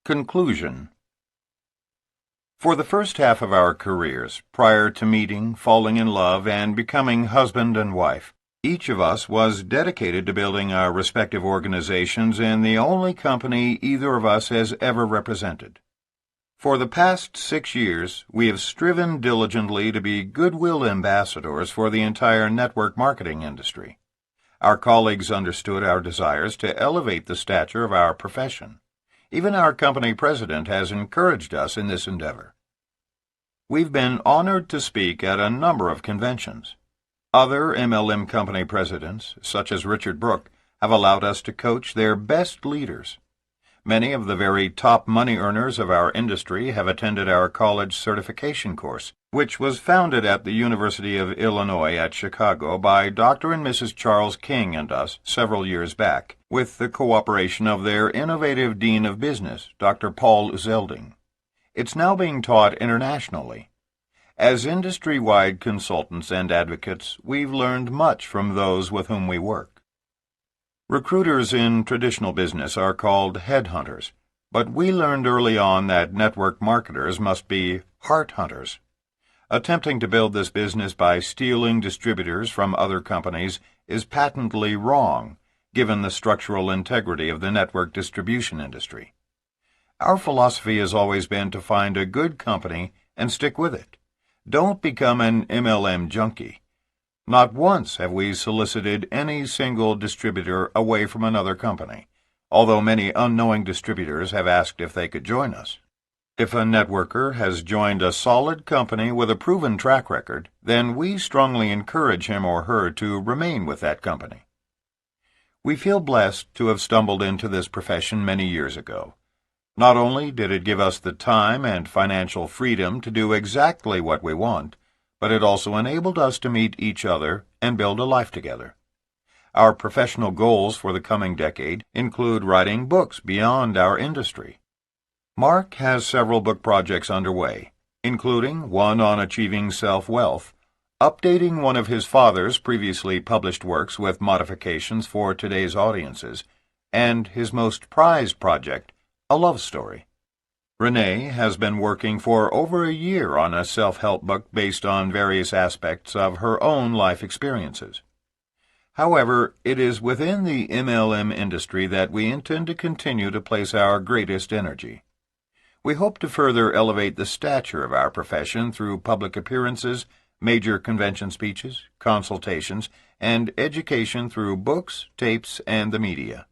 Conclusion. For the first half of our careers, prior to meeting, falling in love, and becoming husband and wife, each of us was dedicated to building our respective organizations in the only company either of us has ever represented. For the past 6 years, we have striven diligently to be goodwill ambassadors for the entire network marketing industry. Our colleagues understood our desires to elevate the stature of our profession. Even our company president has encouraged us in this endeavor. We've been honored to speak at a number of conventions. Other MLM company presidents, such as Richard Brooke, have allowed us to coach their best leaders. Many of the very top money earners of our industry have attended our college certification course, which was founded at the University of Illinois at Chicago by Dr. and Mrs. Charles King and us several years back, with the cooperation of their innovative Dean of Business, Dr. Paul Zelding. It's now being taught internationally. As industry-wide consultants and advocates, we've learned much from those with whom we work. Recruiters in traditional business are called headhunters, but we learned early on that network marketers must be heart hunters. Attempting to build this business by stealing distributors from other companies is patently wrong, given the structural integrity of the network distribution industry. Our philosophy has always been to find a good company and stick with it. Don't become an MLM junkie. Not once have we solicited any single distributor away from another company, although many unknowing distributors have asked if they could join us. If a networker has joined a solid company with a proven track record, then we strongly encourage him or her to remain with that company. We feel blessed to have stumbled into this profession many years ago. Not only did it give us the time and financial freedom to do exactly what we want, but it also enabled us to meet each other and build a life together. Our professional goals for the coming decade include writing books beyond our industry. Mark has several book projects underway, including one on achieving self-wealth, updating one of his father's previously published works with modifications for today's audiences, and his most prized project, a love story. Rene has been working for over a year on a self-help book based on various aspects of her own life experiences. However, it is within the MLM industry that we intend to continue to place our greatest energy. We hope to further elevate the stature of our profession through public appearances, major convention speeches, consultations, and education through books, tapes, and the media.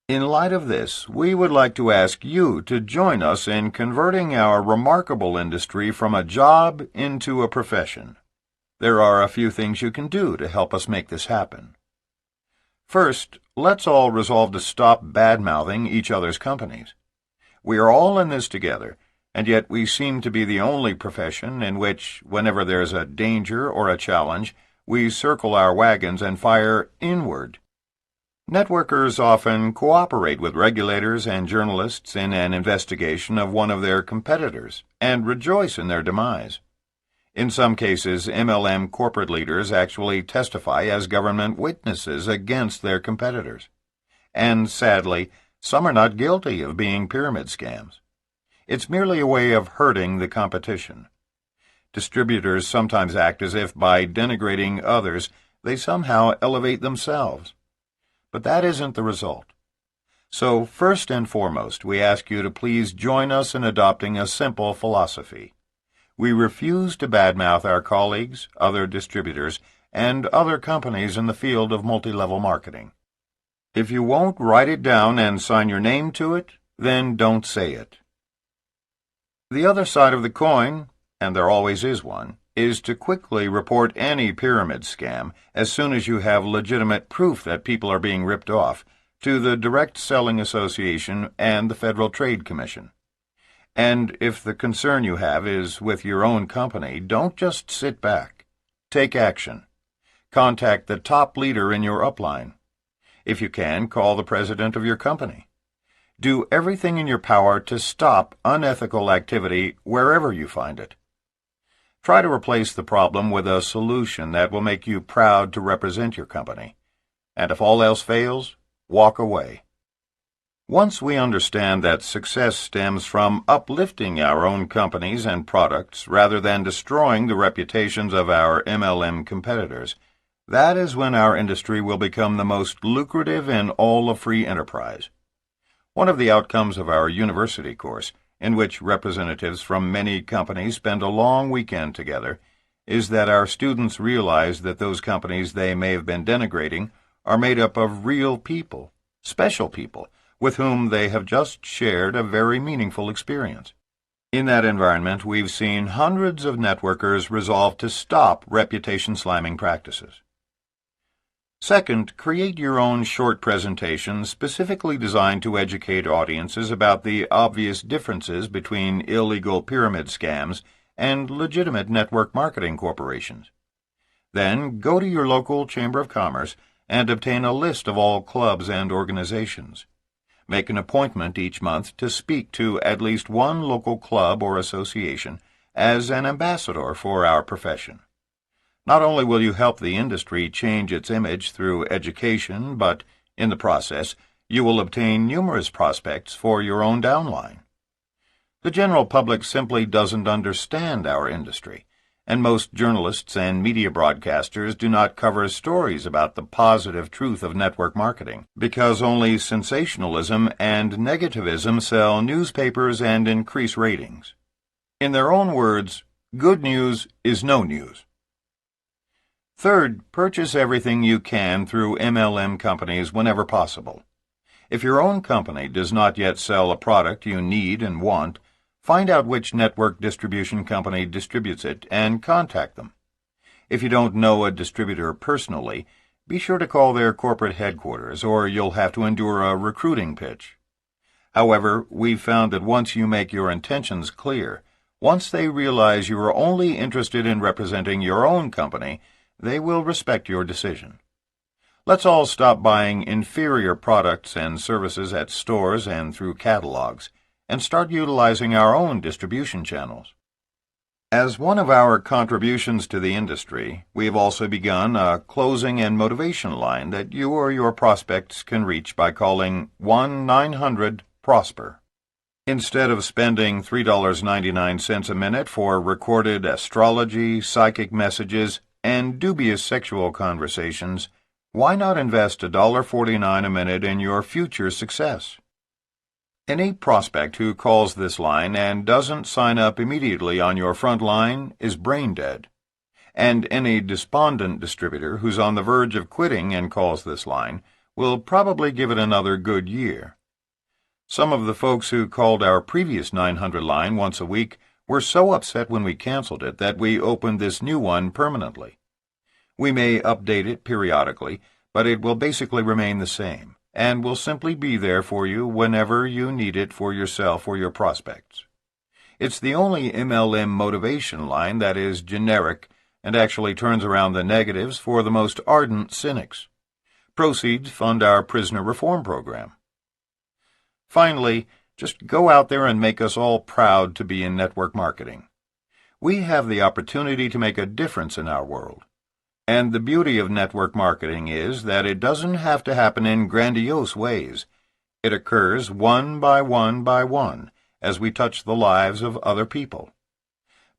In light of this, we would like to ask you to join us in converting our remarkable industry from a job into a profession. There are a few things you can do to help us make this happen. First, let's all resolve to stop bad-mouthing each other's companies. We are all in this together, and yet we seem to be the only profession in which, whenever there's a danger or a challenge, we circle our wagons and fire inward. Networkers often cooperate with regulators and journalists in an investigation of one of their competitors and rejoice in their demise. In some cases, MLM corporate leaders actually testify as government witnesses against their competitors. And sadly, some are not guilty of being pyramid scams. It's merely a way of hurting the competition. Distributors sometimes act as if by denigrating others, they somehow elevate themselves. But that isn't the result. So, first and foremost, we ask you to please join us in adopting a simple philosophy. We refuse to badmouth our colleagues, other distributors, and other companies in the field of multi-level marketing. If you won't write it down and sign your name to it, then don't say it. The other side of the coin, and there always is one, is to quickly report any pyramid scam as soon as you have legitimate proof that people are being ripped off to the Direct Selling Association and the Federal Trade Commission. And if the concern you have is with your own company, don't just sit back. Take action. Contact the top leader in your upline. If you can, call the president of your company. Do everything in your power to stop unethical activity wherever you find it. Try to replace the problem with a solution that will make you proud to represent your company. And if all else fails, walk away. Once we understand that success stems from uplifting our own companies and products rather than destroying the reputations of our MLM competitors, that is when our industry will become the most lucrative in all of free enterprise. One of the outcomes of our university course, in which representatives from many companies spend a long weekend together, is that our students realize that those companies they may have been denigrating are made up of real people, special people, with whom they have just shared a very meaningful experience. In that environment, we've seen hundreds of networkers resolve to stop reputation-slamming practices. Second, create your own short presentation specifically designed to educate audiences about the obvious differences between illegal pyramid scams and legitimate network marketing corporations. Then, go to your local Chamber of Commerce and obtain a list of all clubs and organizations. Make an appointment each month to speak to at least one local club or association as an ambassador for our profession. Not only will you help the industry change its image through education, but, in the process, you will obtain numerous prospects for your own downline. The general public simply doesn't understand our industry, and most journalists and media broadcasters do not cover stories about the positive truth of network marketing, because only sensationalism and negativism sell newspapers and increase ratings. In their own words, good news is no news. Third, purchase everything you can through MLM companies whenever possible. If your own company does not yet sell a product you need and want, find out which network distribution company distributes it and contact them. If you don't know a distributor personally, be sure to call their corporate headquarters or you'll have to endure a recruiting pitch. However, we've found that once you make your intentions clear, once they realize you are only interested in representing your own company, they will respect your decision. Let's all stop buying inferior products and services at stores and through catalogs, and start utilizing our own distribution channels. As one of our contributions to the industry, we have also begun a closing and motivation line that you or your prospects can reach by calling 1-900-PROSPER. Instead of spending $3.99 a minute for recorded astrology, psychic messages, and dubious sexual conversations, why not invest $1.49 a minute in your future success? Any prospect who calls this line and doesn't sign up immediately on your front line is brain dead, and any despondent distributor who's on the verge of quitting and calls this line will probably give it another good year. Some of the folks who called our previous 900 line once a week were so upset when we canceled it that we opened this new one permanently. We may update it periodically, but it will basically remain the same, and will simply be there for you whenever you need it for yourself or your prospects. It's the only MLM motivation line that is generic and actually turns around the negatives for the most ardent cynics. Proceeds fund our prisoner reform program. Finally, just go out there and make us all proud to be in network marketing. We have the opportunity to make a difference in our world. And the beauty of network marketing is that it doesn't have to happen in grandiose ways. It occurs one by one as we touch the lives of other people.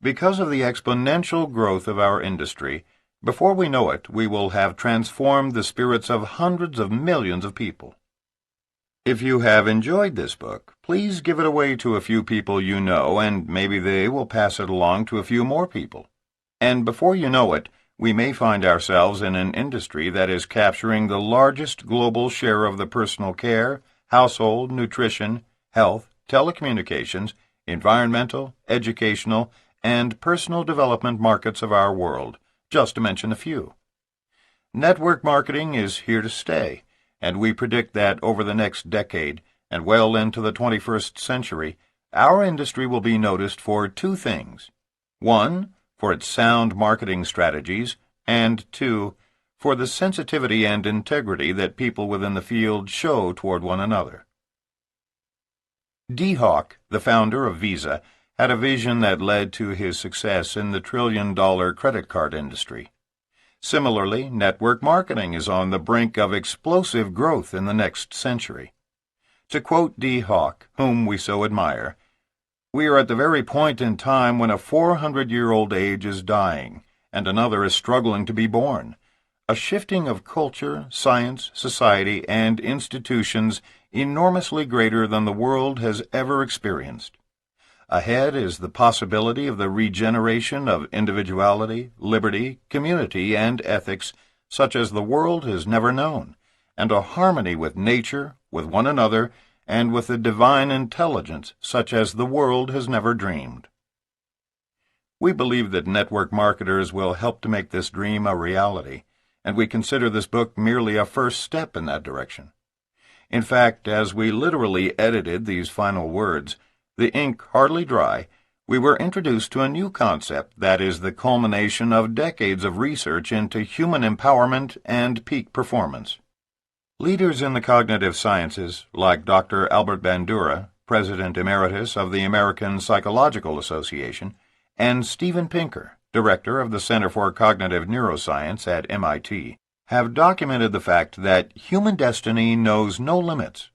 Because of the exponential growth of our industry, before we know it, we will have transformed the spirits of hundreds of millions of people. If you have enjoyed this book, please give it away to a few people you know, and maybe they will pass it along to a few more people. And before you know it, we may find ourselves in an industry that is capturing the largest global share of the personal care, household, nutrition, health, telecommunications, environmental, educational, and personal development markets of our world, just to mention a few. Network marketing is here to stay, and we predict that over the next decade, and well into the 21st century, our industry will be noticed for two things. One, for its sound marketing strategies, and two, for the sensitivity and integrity that people within the field show toward one another. D. Hawk, the founder of Visa, had a vision that led to his success in the trillion-dollar credit card industry. Similarly, network marketing is on the brink of explosive growth in the next century. To quote D. Hawk, whom we so admire, "We are at the very point in time when a 400-year-old age is dying, and another is struggling to be born. A shifting of culture, science, society, and institutions enormously greater than the world has ever experienced. Ahead is the possibility of the regeneration of individuality, liberty, community, and ethics such as the world has never known, and a harmony with nature, with one another, and with the divine intelligence such as the world has never dreamed." We believe that network marketers will help to make this dream a reality, and we consider this book merely a first step in that direction. In fact, as we literally edited these final words, the ink hardly dry, we were introduced to a new concept that is the culmination of decades of research into human empowerment and peak performance. Leaders in the cognitive sciences, like Dr. Albert Bandura, President Emeritus of the American Psychological Association, and Steven Pinker, Director of the Center for Cognitive Neuroscience at MIT, have documented the fact that human destiny knows no limits.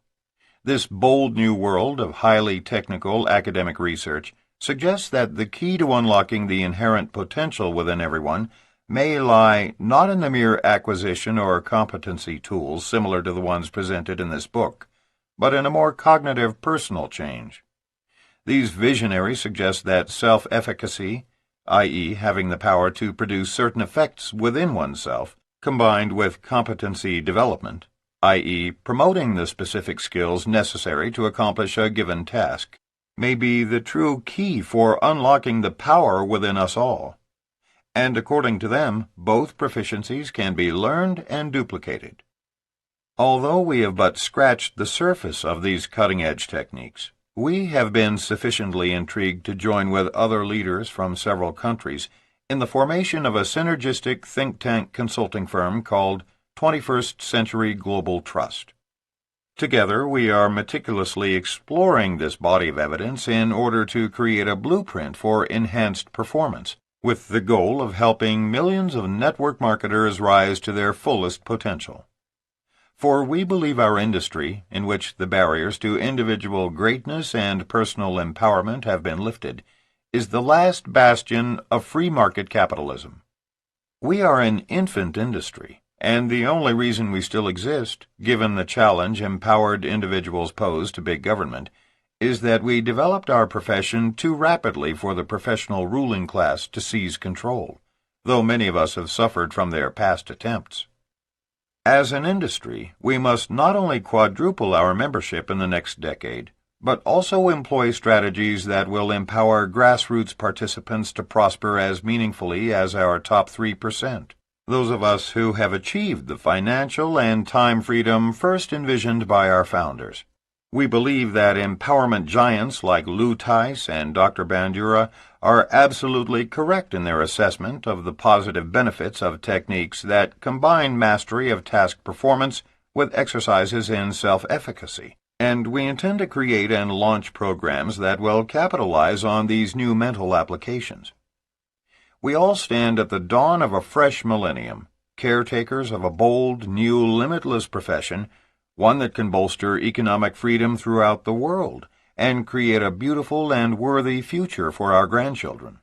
This bold new world of highly technical academic research suggests that the key to unlocking the inherent potential within everyone may lie not in the mere acquisition or competency tools similar to the ones presented in this book, but in a more cognitive personal change. These visionaries suggest that self-efficacy, i.e., having the power to produce certain effects within oneself, combined with competency development, i.e., promoting the specific skills necessary to accomplish a given task, may be the true key for unlocking the power within us all. And according to them, both proficiencies can be learned and duplicated. Although we have but scratched the surface of these cutting-edge techniques, we have been sufficiently intrigued to join with other leaders from several countries in the formation of a synergistic think tank consulting firm called 21st Century Global Trust. Together, we are meticulously exploring this body of evidence in order to create a blueprint for enhanced performance, with the goal of helping millions of network marketers rise to their fullest potential. For we believe our industry, in which the barriers to individual greatness and personal empowerment have been lifted, is the last bastion of free market capitalism. We are an infant industry, and the only reason we still exist, given the challenge empowered individuals pose to big government, is that we developed our profession too rapidly for the professional ruling class to seize control, though many of us have suffered from their past attempts. As an industry, we must not only quadruple our membership in the next decade, but also employ strategies that will empower grassroots participants to prosper as meaningfully as our top 3%, those of us who have achieved the financial and time freedom first envisioned by our founders. We believe that empowerment giants like Lou Tice and Dr. Bandura are absolutely correct in their assessment of the positive benefits of techniques that combine mastery of task performance with exercises in self-efficacy, and we intend to create and launch programs that will capitalize on these new mental applications. We all stand at the dawn of a fresh millennium, caretakers of a bold, new, limitless profession, one that can bolster economic freedom throughout the world and create a beautiful and worthy future for our grandchildren.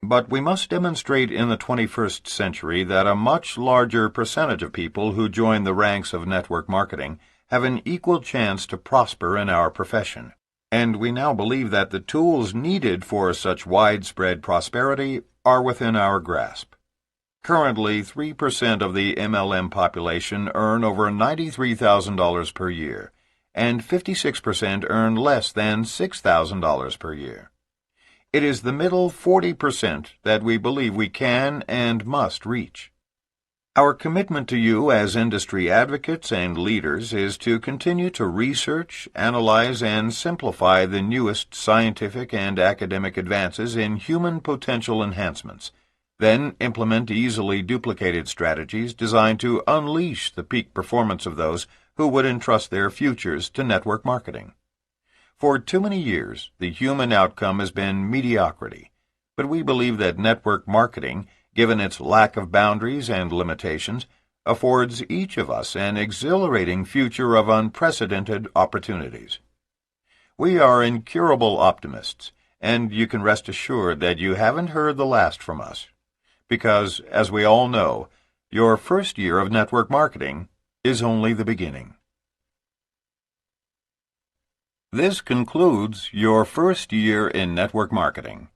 But we must demonstrate in the 21st century that a much larger percentage of people who join the ranks of network marketing have an equal chance to prosper in our profession, and we now believe that the tools needed for such widespread prosperity are within our grasp. Currently, 3% of the MLM population earn over $93,000 per year, and 56% earn less than $6,000 per year. It is the middle 40% that we believe we can and must reach. Our commitment to you as industry advocates and leaders is to continue to research, analyze, and simplify the newest scientific and academic advances in human potential enhancements, then implement easily duplicated strategies designed to unleash the peak performance of those who would entrust their futures to network marketing. For too many years, the human outcome has been mediocrity, but we believe that network marketing, given its lack of boundaries and limitations, affords each of us an exhilarating future of unprecedented opportunities. We are incurable optimists, and you can rest assured that you haven't heard the last from us, because, as we all know, your first year of network marketing is only the beginning. This concludes your first year in network marketing.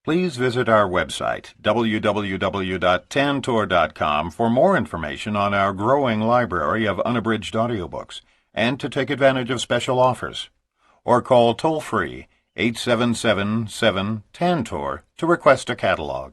Please visit our website, www.tantor.com, for more information on our growing library of unabridged audiobooks and to take advantage of special offers. Or call toll-free 877-7-TANTOR to request a catalog.